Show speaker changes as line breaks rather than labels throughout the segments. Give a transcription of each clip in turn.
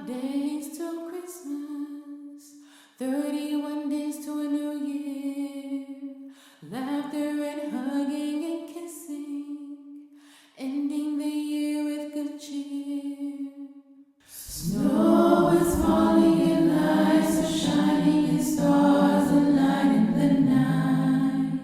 25 days till Christmas, 31 days to a new year. Laughter and hugging and kissing, ending the year with good cheer. Snow is falling and lights are shining and stars align in the night.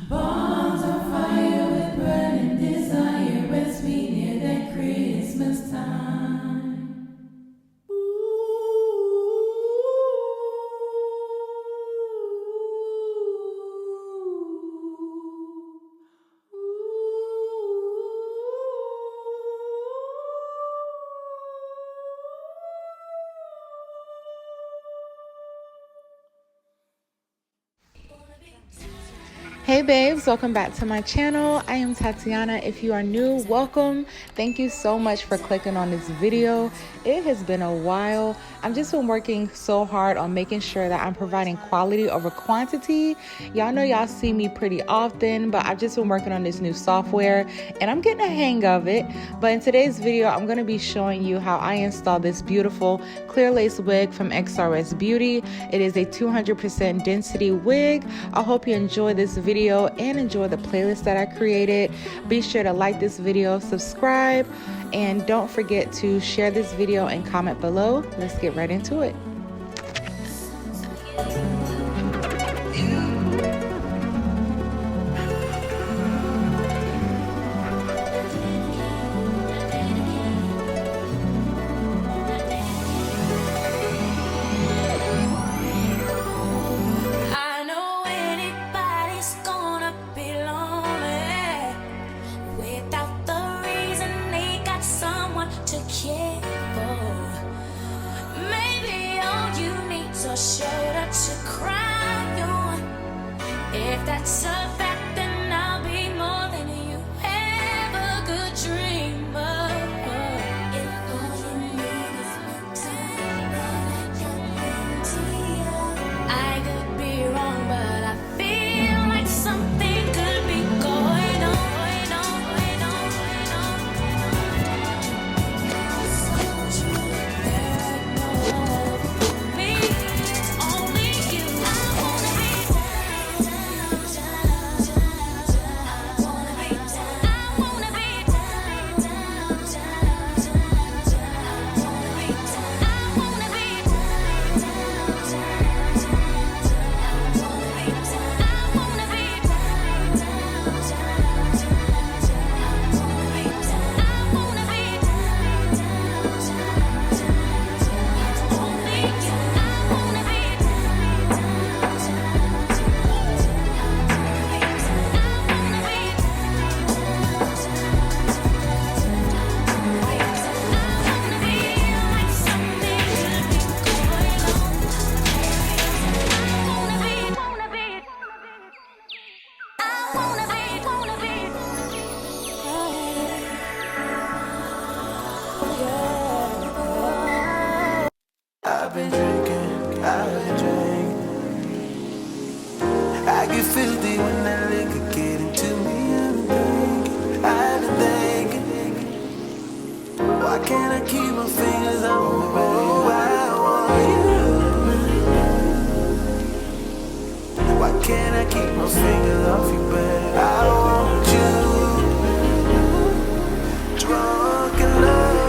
Bonds are fire with burning desire as we near that Christmas time.
Hey babes, welcome back to my channel. I am Tatiana. If you are new, welcome. Thank you so much for clicking on this video. It has been a while. I've just been working so hard on making sure that I'm providing quality over quantity. Y'all know y'all see me pretty often, but I've just been working on this new software and I'm getting a hang of it. But in today's video, I'm going to be showing you how I installed this beautiful clear lace wig from XrsBeauty. It is a 200% density wig. I hope you enjoy this video and enjoy the playlist that I created. Be sure to like this video, subscribe, and don't forget to share this video and comment below. Let's get right into it.
A shoulder to cry on. If that's a fact, then I'll be more than you ever could dream of. If all you need is my time, then I can guarantee you. I could be wrong, but I feel like something could be going on.
I've been drinking. I get filthy when that liquor get into me. I've been thinking, why can't I keep my fingers on me, baby? I want you. Why can't I keep my fingers off you, baby? I want you. Drunk in love.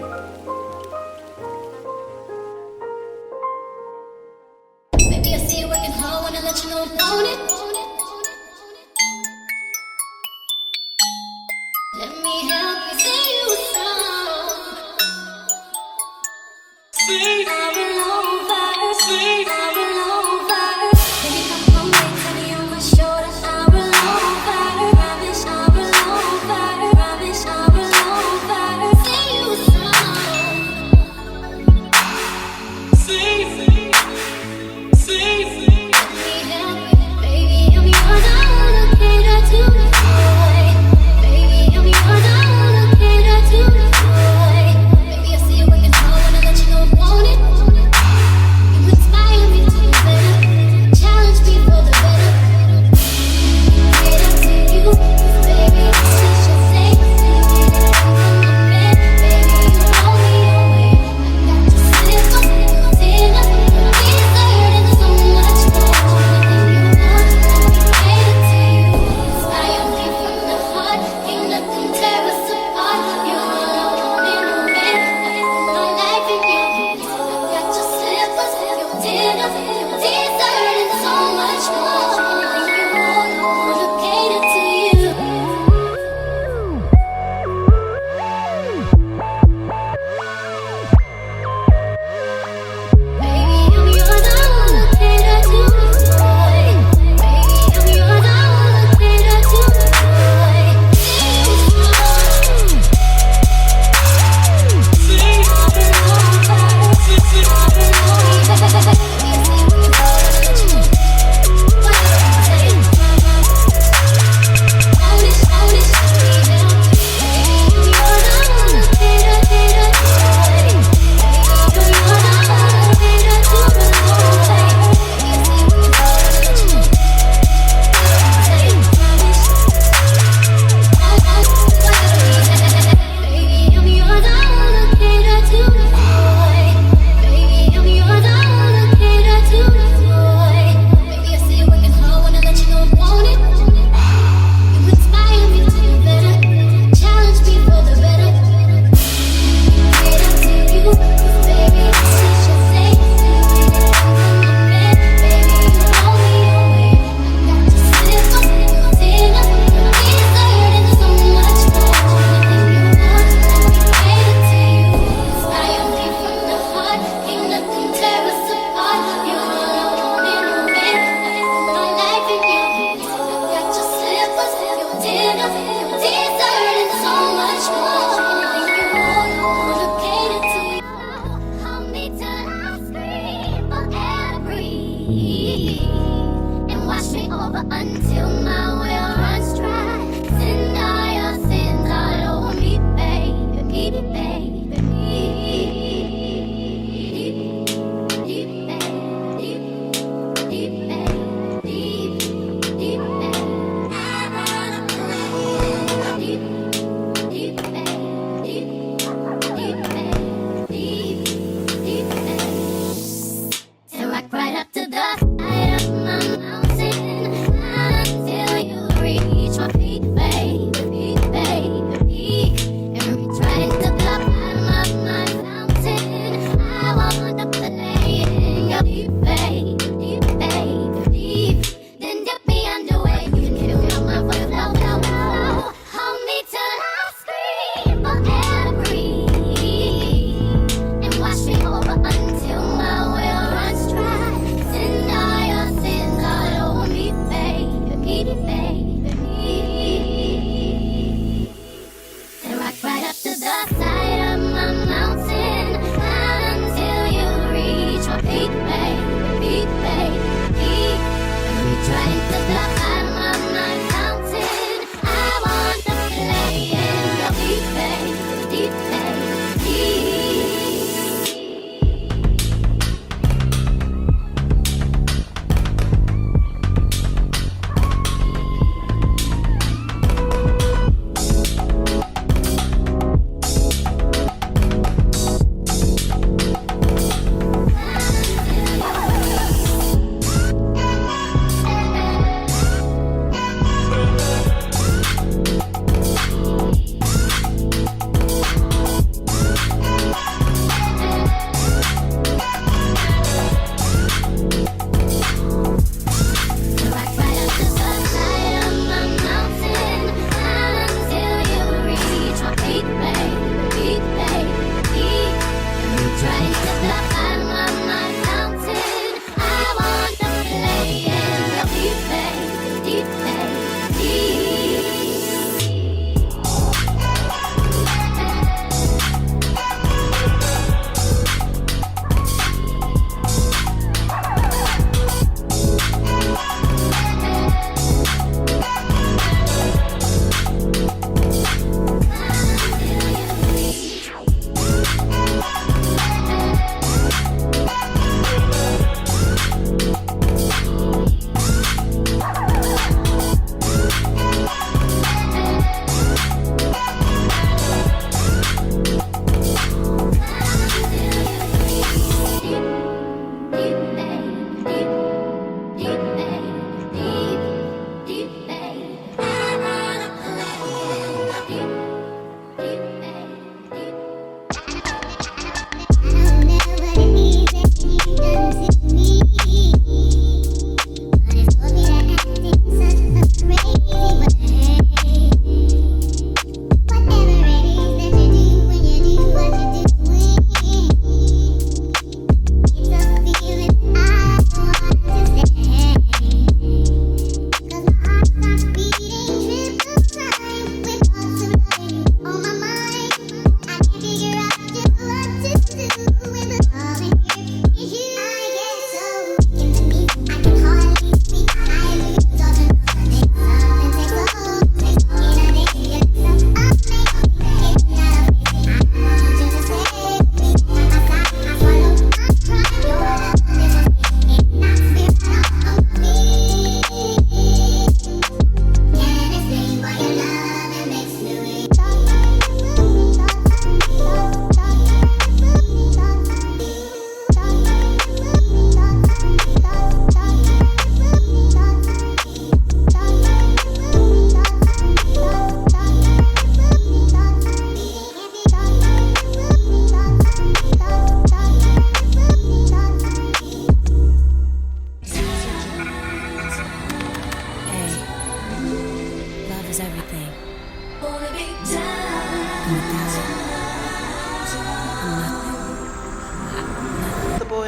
Baby, I see you working hard, wanna let you know I'm on it. Let me help you see you strong. I will over, I will over. Baby, come on, baby, tell me on my shoulder. I will over, promise I will over, promise I will over. See you strong. Baby, I'm yours, I wanna cater to you, boy. Baby, I'm yours, I wanna cater to you, boy. Baby, I see you working hard, wanna let you know I want it. You inspire me to be better, challenge me for the better. Cater to you, 'cause baby, that's what you say. Baby, you know me away. I got to slip up, dinner, dessert, and so much more. And wash me over until my well runs dry. Send all your sins all over me, baby, baby, baby. Deep, deep, deep, deep, deep, I wanna deep, deep, deep, deep, and rock right up to the side of my mountain until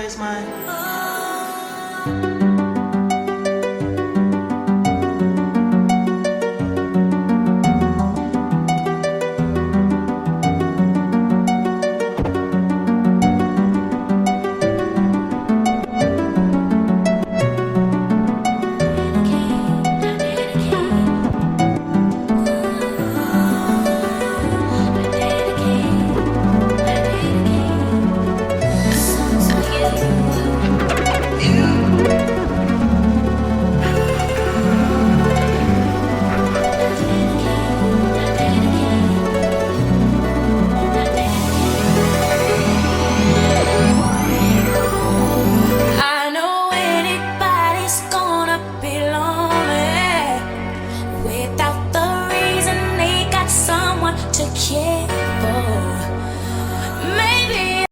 waste mine.